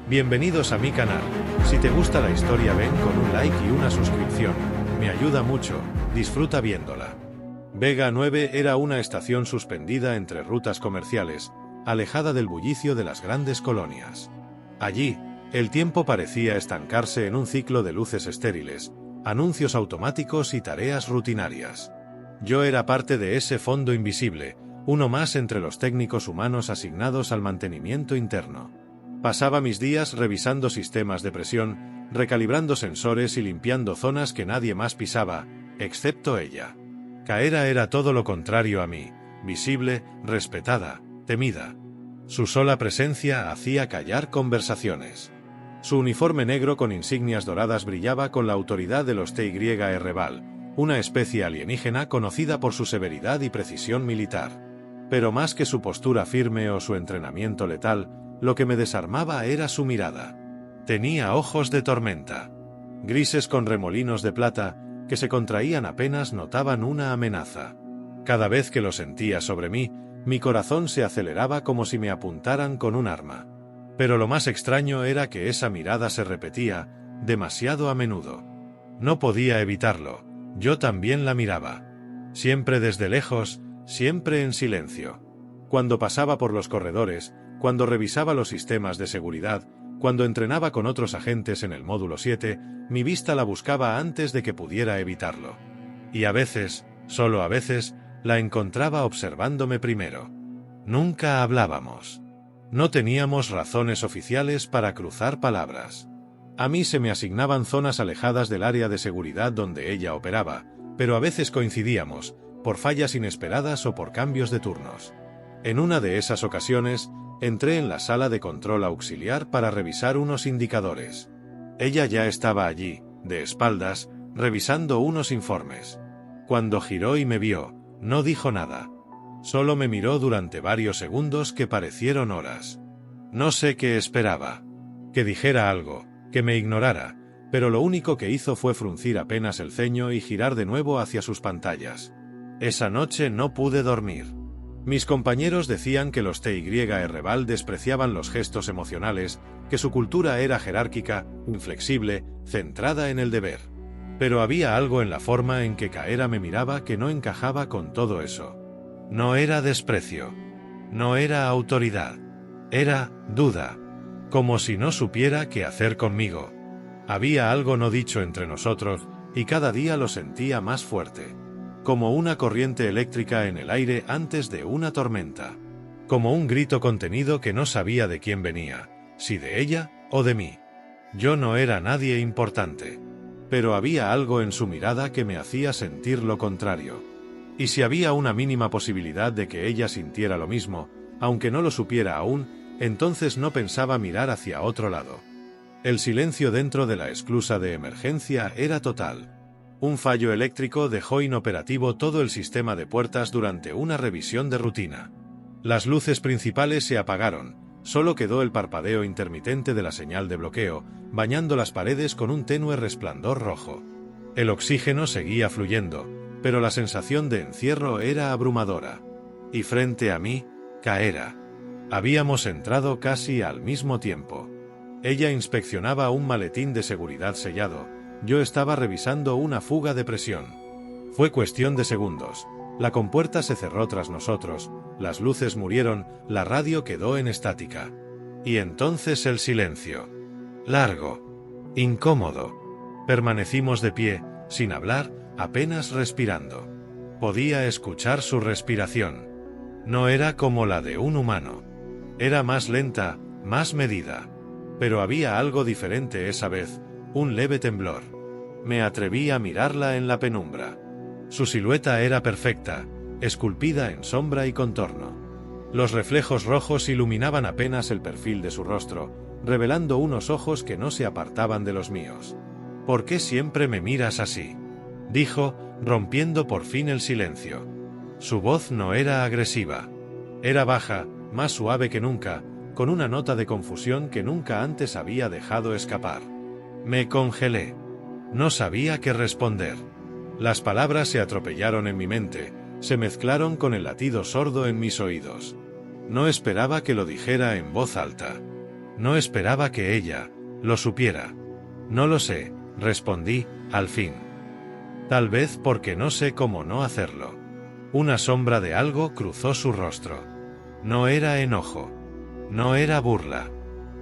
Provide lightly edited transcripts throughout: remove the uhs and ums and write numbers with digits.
Bienvenidos a mi canal. Si te gusta la historia ven con un like y una suscripción. Me ayuda mucho, disfruta viéndola. Vega 9 era una estación suspendida entre rutas comerciales, alejada del bullicio de las grandes colonias. Allí, el tiempo parecía estancarse en un ciclo de luces estériles, anuncios automáticos y tareas rutinarias. Yo era parte de ese fondo invisible, uno más entre los técnicos humanos asignados al mantenimiento interno. Pasaba mis días revisando sistemas de presión, recalibrando sensores y limpiando zonas que nadie más pisaba, excepto ella. Kaera era todo lo contrario a mí, visible, respetada, temida. Su sola presencia hacía callar conversaciones. Su uniforme negro con insignias doradas brillaba con la autoridad de los TYR-Val, una especie alienígena conocida por su severidad y precisión militar. Pero más que su postura firme o su entrenamiento letal, lo que me desarmaba era su mirada. Tenía ojos de tormenta, grises con remolinos de plata, que se contraían apenas notaban una amenaza. Cada vez que lo sentía sobre mí, mi corazón se aceleraba como si me apuntaran con un arma. Pero lo más extraño era que esa mirada se repetía, demasiado a menudo. No podía evitarlo, yo también la miraba. Siempre desde lejos, siempre en silencio. Cuando pasaba por los corredores, cuando revisaba los sistemas de seguridad, cuando entrenaba con otros agentes en el módulo 7, mi vista la buscaba antes de que pudiera evitarlo. Y a veces, solo a veces, la encontraba observándome primero. Nunca hablábamos. No teníamos razones oficiales para cruzar palabras. A mí se me asignaban zonas alejadas del área de seguridad donde ella operaba, pero a veces coincidíamos, por fallas inesperadas o por cambios de turnos. En una de esas ocasiones, entré en la sala de control auxiliar para revisar unos indicadores. Ella ya estaba allí, de espaldas, revisando unos informes. Cuando giró y me vio, no dijo nada. Solo me miró durante varios segundos que parecieron horas. No sé qué esperaba. Que dijera algo, que me ignorara, pero lo único que hizo fue fruncir apenas el ceño y girar de nuevo hacia sus pantallas. Esa noche no pude dormir. Mis compañeros decían que los TYR-Val despreciaban los gestos emocionales, que su cultura era jerárquica, inflexible, centrada en el deber. Pero había algo en la forma en que Kaera me miraba que no encajaba con todo eso. No era desprecio. No era autoridad. Era duda. Como si no supiera qué hacer conmigo. Había algo no dicho entre nosotros, y cada día lo sentía más fuerte. Como una corriente eléctrica en el aire antes de una tormenta. Como un grito contenido que no sabía de quién venía, si de ella o de mí. Yo no era nadie importante. Pero había algo en su mirada que me hacía sentir lo contrario. Y si había una mínima posibilidad de que ella sintiera lo mismo, aunque no lo supiera aún, entonces no pensaba mirar hacia otro lado. El silencio dentro de la esclusa de emergencia era total. Un fallo eléctrico dejó inoperativo todo el sistema de puertas durante una revisión de rutina. Las luces principales se apagaron, solo quedó el parpadeo intermitente de la señal de bloqueo, bañando las paredes con un tenue resplandor rojo. El oxígeno seguía fluyendo, pero la sensación de encierro era abrumadora. Y frente a mí, Kaera. Habíamos entrado casi al mismo tiempo. Ella inspeccionaba un maletín de seguridad sellado. Yo estaba revisando una fuga de presión. Fue cuestión de segundos. La compuerta se cerró tras nosotros, las luces murieron, la radio quedó en estática. Y entonces el silencio. Largo. Incómodo. Permanecimos de pie, sin hablar, apenas respirando. Podía escuchar su respiración. No era como la de un humano. Era más lenta, más medida. Pero había algo diferente esa vez. Un leve temblor. Me atreví a mirarla en la penumbra. Su silueta era perfecta, esculpida en sombra y contorno. Los reflejos rojos iluminaban apenas el perfil de su rostro, revelando unos ojos que no se apartaban de los míos. ¿Por qué siempre me miras así?, dijo, rompiendo por fin el silencio. Su voz no era agresiva. Era baja, más suave que nunca, con una nota de confusión que nunca antes había dejado escapar. Me congelé. No sabía qué responder. Las palabras se atropellaron en mi mente, se mezclaron con el latido sordo en mis oídos. No esperaba que lo dijera en voz alta. No esperaba que ella lo supiera. No lo sé, respondí, al fin. Tal vez porque no sé cómo no hacerlo. Una sombra de algo cruzó su rostro. No era enojo. No era burla.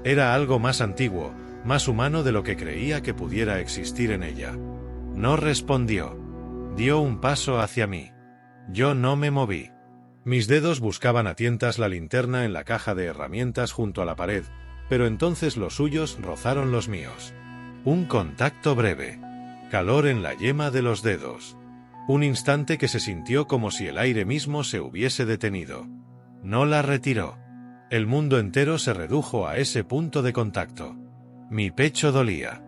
Era algo más antiguo, más humano de lo que creía que pudiera existir en ella. No respondió. Dio un paso hacia mí. Yo no me moví. Mis dedos buscaban a tientas la linterna en la caja de herramientas junto a la pared, pero entonces los suyos rozaron los míos. Un contacto breve. Calor en la yema de los dedos. Un instante que se sintió como si el aire mismo se hubiese detenido. No la retiró. El mundo entero se redujo a ese punto de contacto. Mi pecho dolía.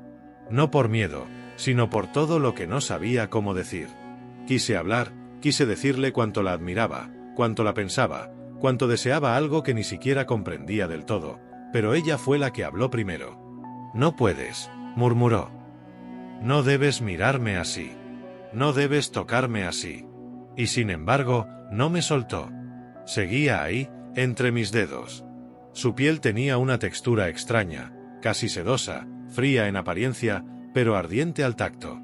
No por miedo, sino por todo lo que no sabía cómo decir. Quise hablar, quise decirle cuánto la admiraba, cuánto la pensaba, cuánto deseaba algo que ni siquiera comprendía del todo, pero ella fue la que habló primero. No puedes, murmuró. No debes mirarme así. No debes tocarme así. Y sin embargo, no me soltó. Seguía ahí, entre mis dedos. Su piel tenía una textura extraña, casi sedosa, fría en apariencia, pero ardiente al tacto.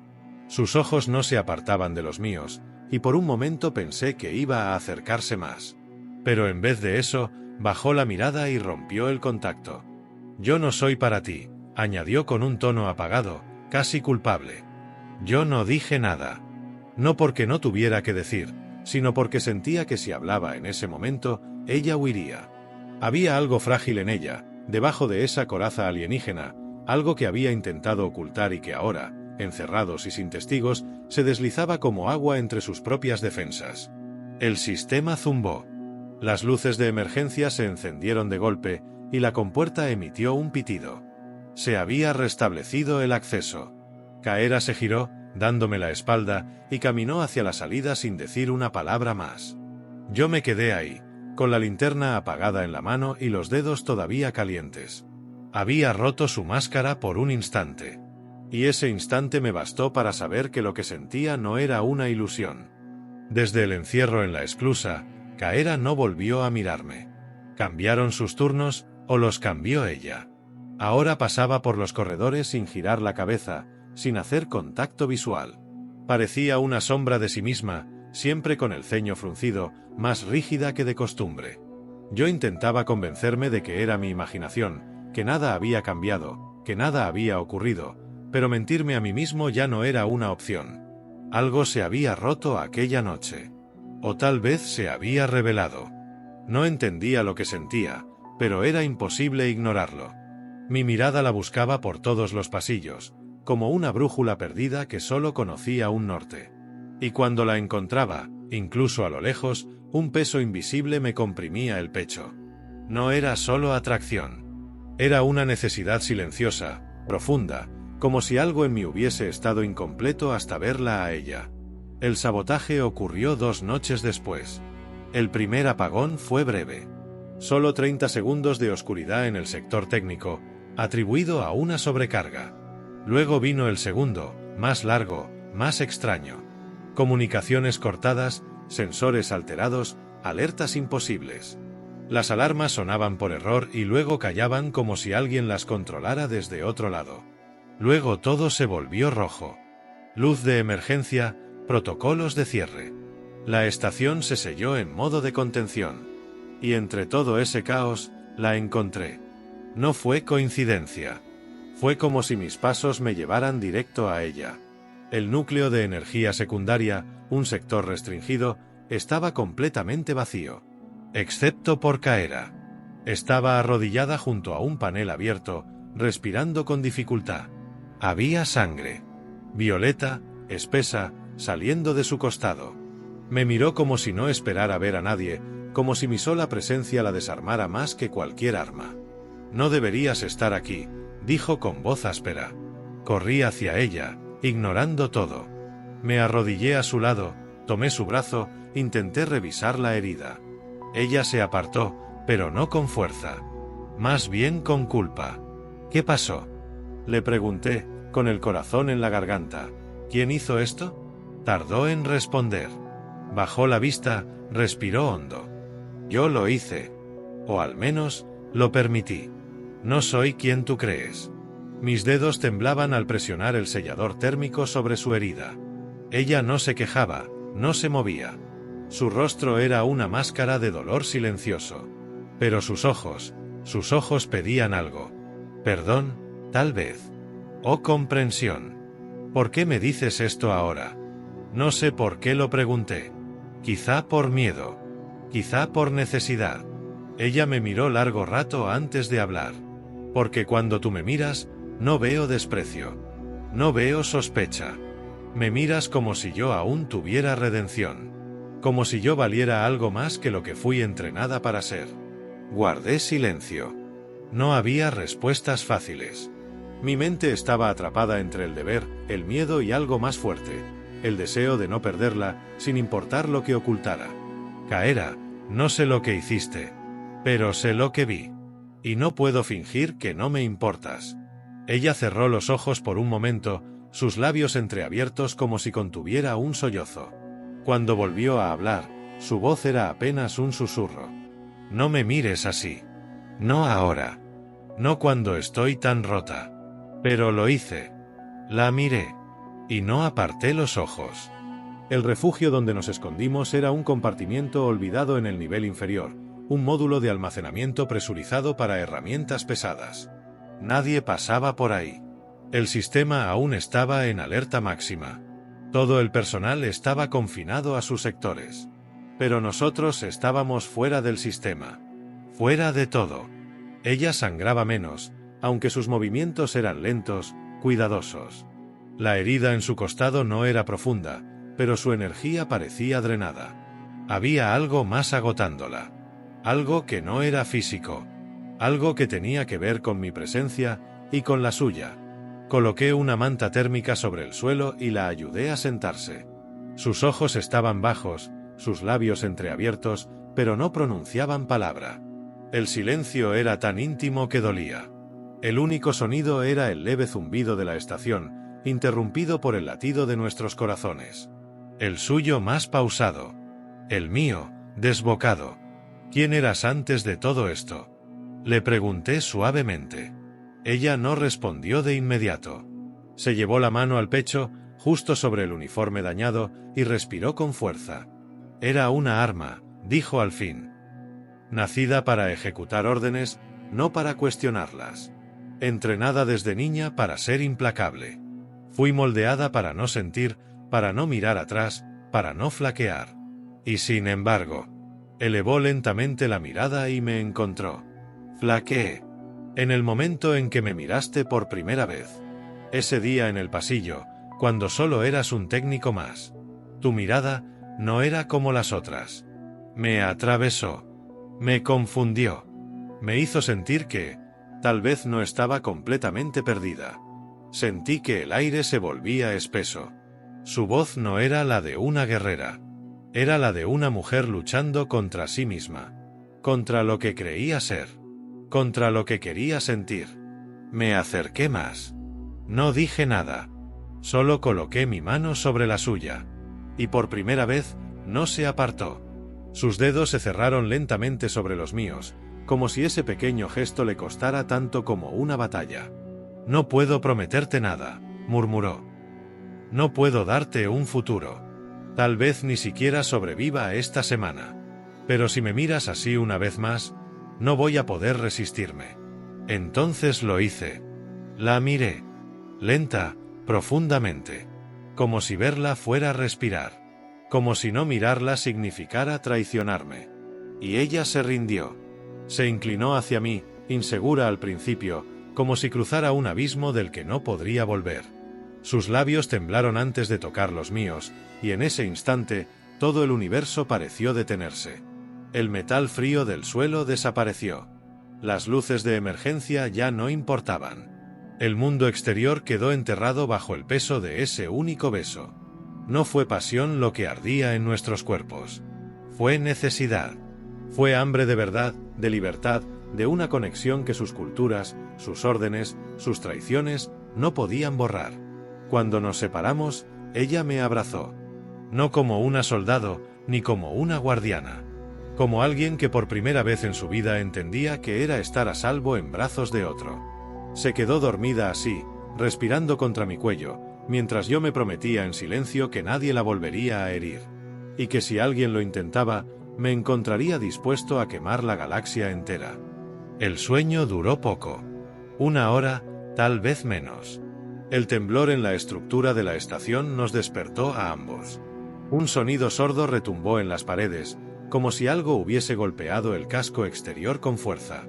Sus ojos no se apartaban de los míos, y por un momento pensé que iba a acercarse más. Pero en vez de eso, bajó la mirada y rompió el contacto. Yo no soy para ti, añadió con un tono apagado, casi culpable. Yo no dije nada. No porque no tuviera que decir, sino porque sentía que si hablaba en ese momento, ella huiría. Había algo frágil en ella, debajo de esa coraza alienígena, algo que había intentado ocultar y que ahora, encerrados y sin testigos, se deslizaba como agua entre sus propias defensas. El sistema zumbó. Las luces de emergencia se encendieron de golpe, y la compuerta emitió un pitido. Se había restablecido el acceso. Kaera se giró, dándome la espalda, y caminó hacia la salida sin decir una palabra más. Yo me quedé ahí, con la linterna apagada en la mano y los dedos todavía calientes. Había roto su máscara por un instante. Y ese instante me bastó para saber que lo que sentía no era una ilusión. Desde el encierro en la esclusa, Kaera no volvió a mirarme. ¿Cambiaron sus turnos, o los cambió ella? Ahora pasaba por los corredores sin girar la cabeza, sin hacer contacto visual. Parecía una sombra de sí misma, siempre con el ceño fruncido, más rígida que de costumbre. Yo intentaba convencerme de que era mi imaginación, que nada había cambiado, que nada había ocurrido, pero mentirme a mí mismo ya no era una opción. Algo se había roto aquella noche. O tal vez se había revelado. No entendía lo que sentía, pero era imposible ignorarlo. Mi mirada la buscaba por todos los pasillos, como una brújula perdida que solo conocía un norte. Y cuando la encontraba, incluso a lo lejos, un peso invisible me comprimía el pecho. No era solo atracción. Era una necesidad silenciosa, profunda, como si algo en mí hubiese estado incompleto hasta verla a ella. El sabotaje ocurrió 2 noches después. El primer apagón fue breve. Solo 30 segundos de oscuridad en el sector técnico, atribuido a una sobrecarga. Luego vino el segundo, más largo, más extraño. Comunicaciones cortadas, sensores alterados, alertas imposibles. Las alarmas sonaban por error y luego callaban como si alguien las controlara desde otro lado. Luego todo se volvió rojo. Luz de emergencia, protocolos de cierre. La estación se selló en modo de contención. Y entre todo ese caos, la encontré. No fue coincidencia. Fue como si mis pasos me llevaran directo a ella. El núcleo de energía secundaria, un sector restringido, estaba completamente vacío. Excepto por Kaera. Estaba arrodillada junto a un panel abierto, respirando con dificultad. Había sangre. Violeta, espesa, saliendo de su costado. Me miró como si no esperara ver a nadie, como si mi sola presencia la desarmara más que cualquier arma. No deberías estar aquí, dijo con voz áspera. Corrí hacia ella, ignorando todo. Me arrodillé a su lado, tomé su brazo, intenté revisar la herida. Ella se apartó, pero no con fuerza. Más bien con culpa. ¿Qué pasó? Le pregunté, con el corazón en la garganta. ¿Quién hizo esto? Tardó en responder. Bajó la vista, respiró hondo. Yo lo hice. O al menos, lo permití. No soy quien tú crees. Mis dedos temblaban al presionar el sellador térmico sobre su herida. Ella no se quejaba, no se movía. Su rostro era una máscara de dolor silencioso. Pero sus ojos pedían algo. Perdón, tal vez. O comprensión. ¿Por qué me dices esto ahora? No sé por qué lo pregunté. Quizá por miedo. Quizá por necesidad. Ella me miró largo rato antes de hablar. Porque cuando tú me miras, no veo desprecio. No veo sospecha. Me miras como si yo aún tuviera redención. Como si yo valiera algo más que lo que fui entrenada para ser. Guardé silencio. No había respuestas fáciles. Mi mente estaba atrapada entre el deber, el miedo y algo más fuerte, el deseo de no perderla, sin importar lo que ocultara. Caera, no sé lo que hiciste, pero sé lo que vi. Y no puedo fingir que no me importas. Ella cerró los ojos por un momento, sus labios entreabiertos como si contuviera un sollozo. Cuando volvió a hablar, su voz era apenas un susurro. No me mires así. No ahora. No cuando estoy tan rota. Pero lo hice. La miré. Y no aparté los ojos. El refugio donde nos escondimos era un compartimiento olvidado en el nivel inferior, un módulo de almacenamiento presurizado para herramientas pesadas. Nadie pasaba por ahí. El sistema aún estaba en alerta máxima. Todo el personal estaba confinado a sus sectores. Pero nosotros estábamos fuera del sistema. Fuera de todo. Ella sangraba menos, aunque sus movimientos eran lentos, cuidadosos. La herida en su costado no era profunda, pero su energía parecía drenada. Había algo más agotándola. Algo que no era físico. Algo que tenía que ver con mi presencia y con la suya. Coloqué una manta térmica sobre el suelo y la ayudé a sentarse. Sus ojos estaban bajos, sus labios entreabiertos, pero no pronunciaban palabra. El silencio era tan íntimo que dolía. El único sonido era el leve zumbido de la estación, interrumpido por el latido de nuestros corazones. El suyo más pausado. El mío, desbocado. ¿Quién eras antes de todo esto? Le pregunté suavemente. Ella no respondió de inmediato. Se llevó la mano al pecho, justo sobre el uniforme dañado, y respiró con fuerza. Era una arma, dijo al fin. Nacida para ejecutar órdenes, no para cuestionarlas. Entrenada desde niña para ser implacable. Fui moldeada para no sentir, para no mirar atrás, para no flaquear. Y sin embargo, elevó lentamente la mirada y me encontró. Flaqueé. En el momento en que me miraste por primera vez. Ese día en el pasillo, cuando solo eras un técnico más. Tu mirada no era como las otras. Me atravesó. Me confundió. Me hizo sentir que, tal vez no estaba completamente perdida. Sentí que el aire se volvía espeso. Su voz no era la de una guerrera. Era la de una mujer luchando contra sí misma. Contra lo que creía ser. Contra lo que quería sentir. Me acerqué más. No dije nada. Solo coloqué mi mano sobre la suya. Y por primera vez, no se apartó. Sus dedos se cerraron lentamente sobre los míos, como si ese pequeño gesto le costara tanto como una batalla. No puedo prometerte nada, murmuró. No puedo darte un futuro. Tal vez ni siquiera sobreviva esta semana. Pero si me miras así una vez más, no voy a poder resistirme. Entonces lo hice. La miré. Lenta, profundamente. Como si verla fuera respirar. Como si no mirarla significara traicionarme. Y ella se rindió. Se inclinó hacia mí, insegura al principio, como si cruzara un abismo del que no podría volver. Sus labios temblaron antes de tocar los míos, y en ese instante, todo el universo pareció detenerse. El metal frío del suelo desapareció. Las luces de emergencia ya no importaban. El mundo exterior quedó enterrado bajo el peso de ese único beso. No fue pasión lo que ardía en nuestros cuerpos. Fue necesidad. Fue hambre de verdad, de libertad, de una conexión que sus culturas, sus órdenes, sus traiciones, no podían borrar. Cuando nos separamos, ella me abrazó. No como una soldado, ni como una guardiana. como alguien que por primera vez en su vida entendía que era estar a salvo en brazos de otro. Se quedó dormida así, respirando contra mi cuello, mientras yo me prometía en silencio que nadie la volvería a herir, y que si alguien lo intentaba, me encontraría dispuesto a quemar la galaxia entera. El sueño duró poco. 1 hora, tal vez menos. El temblor en la estructura de la estación nos despertó a ambos. Un sonido sordo retumbó en las paredes, como si algo hubiese golpeado el casco exterior con fuerza.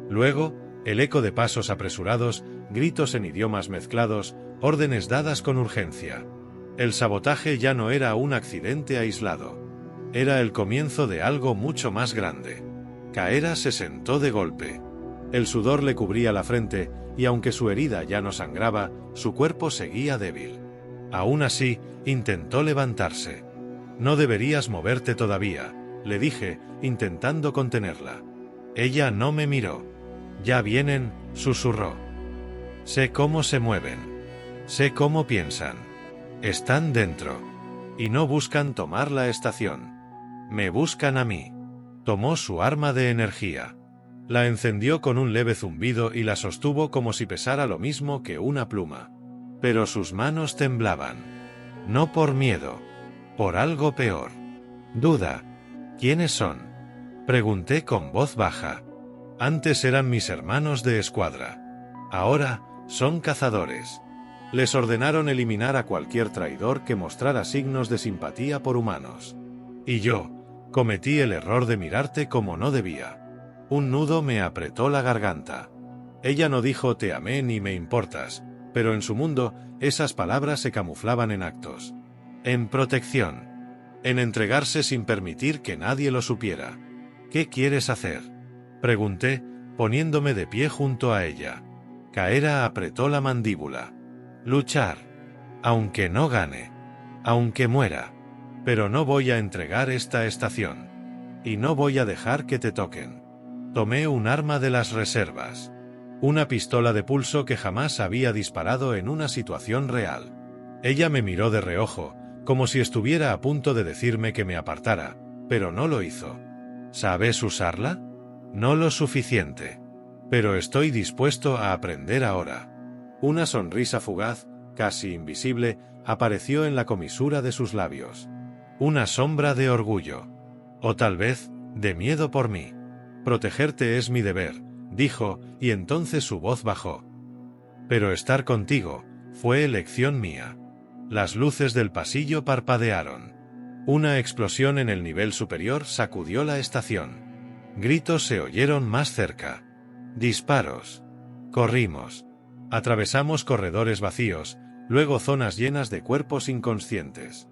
Luego, el eco de pasos apresurados, gritos en idiomas mezclados, órdenes dadas con urgencia. El sabotaje ya no era un accidente aislado. Era el comienzo de algo mucho más grande. Kaera se sentó de golpe. El sudor le cubría la frente, y aunque su herida ya no sangraba, su cuerpo seguía débil. Aún así, intentó levantarse. «No deberías moverte todavía», le dije, intentando contenerla. Ella no me miró. «Ya vienen», susurró. «Sé cómo se mueven. Sé cómo piensan. Están dentro. Y no buscan tomar la estación. Me buscan a mí». Tomó su arma de energía. La encendió con un leve zumbido y la sostuvo como si pesara lo mismo que una pluma. Pero sus manos temblaban. No por miedo. Por algo peor. «Duda. ¿Quiénes son?», pregunté con voz baja. «Antes eran mis hermanos de escuadra. Ahora son cazadores. Les ordenaron eliminar a cualquier traidor que mostrara signos de simpatía por humanos. Y yo cometí el error de mirarte como no debía». Un nudo me apretó la garganta. Ella no dijo «te amé» ni «me importas», pero en su mundo esas palabras se camuflaban en actos. En protección. En entregarse sin permitir que nadie lo supiera. «¿Qué quieres hacer?», pregunté, poniéndome de pie junto a ella. Kaera apretó la mandíbula. «Luchar. Aunque no gane. Aunque muera. Pero no voy a entregar esta estación. Y no voy a dejar que te toquen». Tomé un arma de las reservas. Una pistola de pulso que jamás había disparado en una situación real. Ella me miró de reojo, como si estuviera a punto de decirme que me apartara, pero no lo hizo. «¿Sabes usarla?». «No lo suficiente. Pero estoy dispuesto a aprender ahora». Una sonrisa fugaz, casi invisible, apareció en la comisura de sus labios. Una sombra de orgullo. O tal vez, de miedo por mí. «Protegerte es mi deber», dijo, y entonces su voz bajó. «Pero estar contigo fue elección mía». Las luces del pasillo parpadearon. Una explosión en el nivel superior sacudió la estación. Gritos se oyeron más cerca. Disparos. Corrimos. Atravesamos corredores vacíos, luego zonas llenas de cuerpos inconscientes.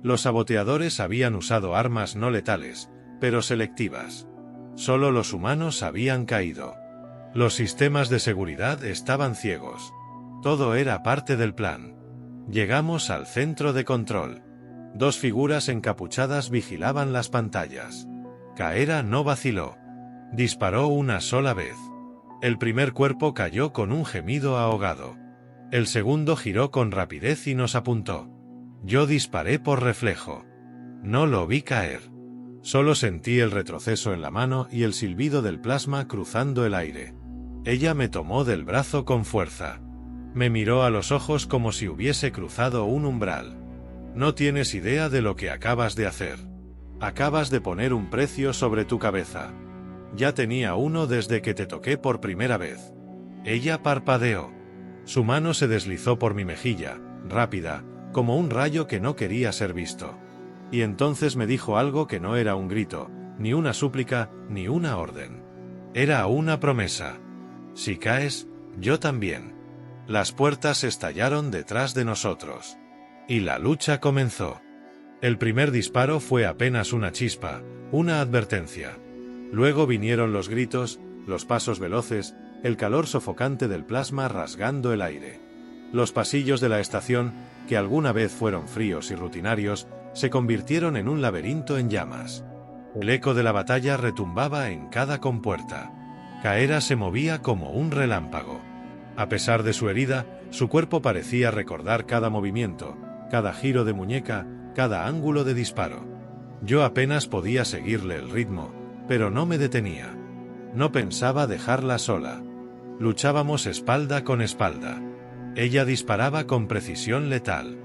Los saboteadores habían usado armas no letales, pero selectivas. Solo los humanos habían caído. Los sistemas de seguridad estaban ciegos. Todo era parte del plan. Llegamos al centro de control. 2 figuras encapuchadas vigilaban las pantallas. Kaera no vaciló. Disparó una sola vez. El primer cuerpo cayó con un gemido ahogado. El segundo giró con rapidez y nos apuntó. Yo disparé por reflejo. No lo vi caer. Solo sentí el retroceso en la mano y el silbido del plasma cruzando el aire. Ella me tomó del brazo con fuerza. Me miró a los ojos como si hubiese cruzado un umbral. «No tienes idea de lo que acabas de hacer. Acabas de poner un precio sobre tu cabeza. Ya tenía uno desde que te toqué por primera vez». Ella parpadeó. Su mano se deslizó por mi mejilla, rápida, como un rayo que no quería ser visto. Y entonces me dijo algo que no era un grito, ni una súplica, ni una orden. Era una promesa. «Si caes, yo también». Las puertas estallaron detrás de nosotros. Y la lucha comenzó. El primer disparo fue apenas una chispa, una advertencia. Luego vinieron los gritos, los pasos veloces, el calor sofocante del plasma rasgando el aire. Los pasillos de la estación, que alguna vez fueron fríos y rutinarios, se convirtieron en un laberinto en llamas. El eco de la batalla retumbaba en cada compuerta. Kaera se movía como un relámpago. A pesar de su herida, su cuerpo parecía recordar cada movimiento, cada giro de muñeca, cada ángulo de disparo. Yo apenas podía seguirle el ritmo, pero no me detenía. No pensaba dejarla sola. Luchábamos espalda con espalda. Ella disparaba con precisión letal.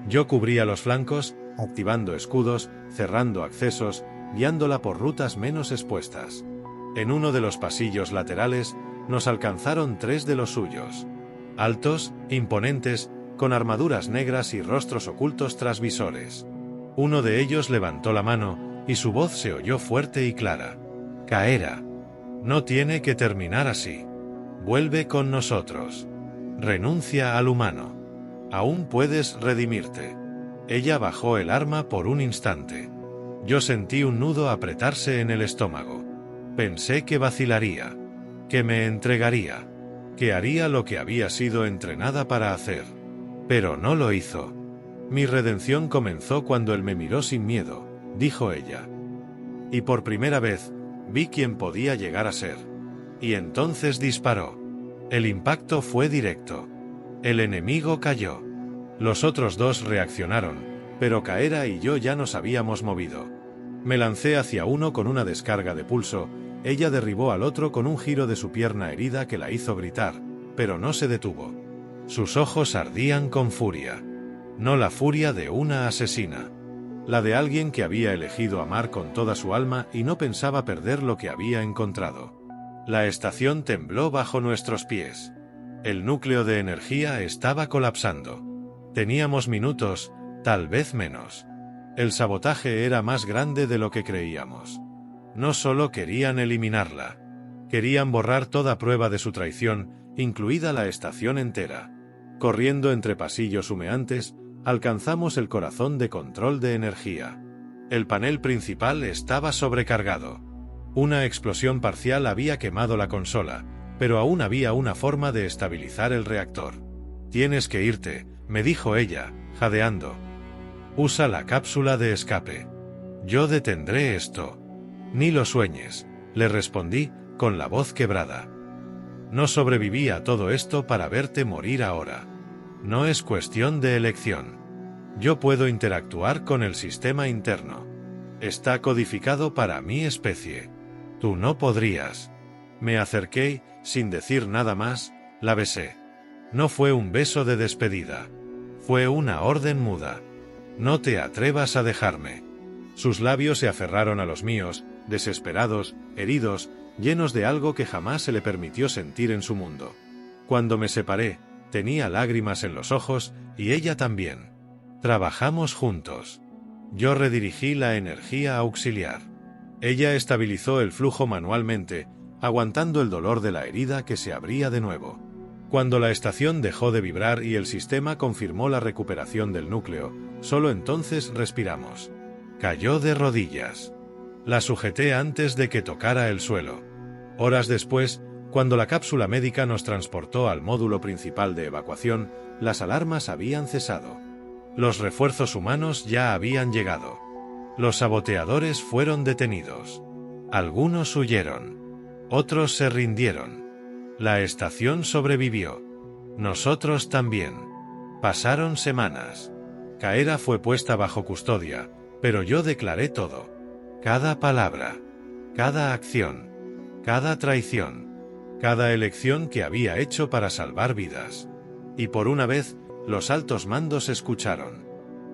Yo cubría los flancos, activando escudos, cerrando accesos, guiándola por rutas menos expuestas. En uno de los pasillos laterales, nos alcanzaron 3 de los suyos. Altos, imponentes, con armaduras negras y rostros ocultos tras visores. Uno de ellos levantó la mano, y su voz se oyó fuerte y clara. Caera. No tiene que terminar así. Vuelve con nosotros. Renuncia al humano. Aún puedes redimirte. Ella bajó el arma por un instante. Yo sentí un nudo apretarse en el estómago. Pensé que vacilaría, que me entregaría, que haría lo que había sido entrenada para hacer. Pero no lo hizo. Mi redención comenzó cuando él me miró sin miedo, dijo ella. Y por primera vez, vi quién podía llegar a ser. Y entonces disparó. El impacto fue directo. El enemigo cayó. Los otros 2 reaccionaron, pero Caera y yo ya nos habíamos movido. Me lancé hacia uno con una descarga de pulso, ella derribó al otro con un giro de su pierna herida que la hizo gritar, pero no se detuvo. Sus ojos ardían con furia. No la furia de una asesina. La de alguien que había elegido amar con toda su alma y no pensaba perder lo que había encontrado. La estación tembló bajo nuestros pies. El núcleo de energía estaba colapsando. Teníamos minutos, tal vez menos. El sabotaje era más grande de lo que creíamos. No solo querían eliminarla, querían borrar toda prueba de su traición, incluida la estación entera. Corriendo entre pasillos humeantes, alcanzamos el corazón de control de energía. El panel principal estaba sobrecargado. Una explosión parcial había quemado la consola, pero aún había una forma de estabilizar el reactor. Tienes que irte, me dijo ella, jadeando. Usa la cápsula de escape. Yo detendré esto. Ni lo sueñes, le respondí, con la voz quebrada. No sobreviví a todo esto para verte morir ahora. No es cuestión de elección. Yo puedo interactuar con el sistema interno. Está codificado para mi especie. Tú no podrías. Me acerqué, sin decir nada más, la besé. No fue un beso de despedida. Fue una orden muda. No te atrevas a dejarme. Sus labios se aferraron a los míos, desesperados, heridos, llenos de algo que jamás se le permitió sentir en su mundo. Cuando me separé, tenía lágrimas en los ojos, y ella también. Trabajamos juntos. Yo redirigí la energía auxiliar. Ella estabilizó el flujo manualmente, aguantando el dolor de la herida que se abría de nuevo. Cuando la estación dejó de vibrar y el sistema confirmó la recuperación del núcleo, solo entonces respiramos. Cayó de rodillas. La sujeté antes de que tocara el suelo. Horas después, cuando la cápsula médica nos transportó al módulo principal de evacuación, las alarmas habían cesado. Los refuerzos humanos ya habían llegado. Los saboteadores fueron detenidos. Algunos huyeron. Otros se rindieron. La estación sobrevivió. Nosotros también. Pasaron semanas. Caera fue puesta bajo custodia, pero yo declaré todo. Cada palabra, cada acción, cada traición, cada elección que había hecho para salvar vidas. Y por una vez, los altos mandos escucharon.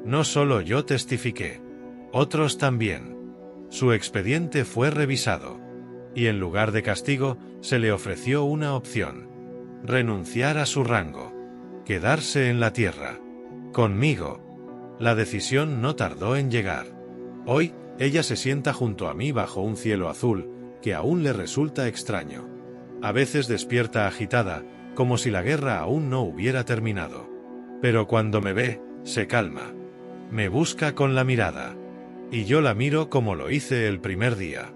No solo yo testifiqué, otros también. Su expediente fue revisado. Y en lugar de castigo, se le ofreció una opción. Renunciar a su rango. Quedarse en la tierra. Conmigo. La decisión no tardó en llegar. Hoy, ella se sienta junto a mí bajo un cielo azul, que aún le resulta extraño. A veces despierta agitada, como si la guerra aún no hubiera terminado. Pero cuando me ve, se calma. Me busca con la mirada. Y yo la miro como lo hice el primer día.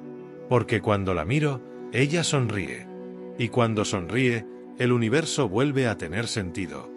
Porque cuando la miro, ella sonríe. Y cuando sonríe, el universo vuelve a tener sentido.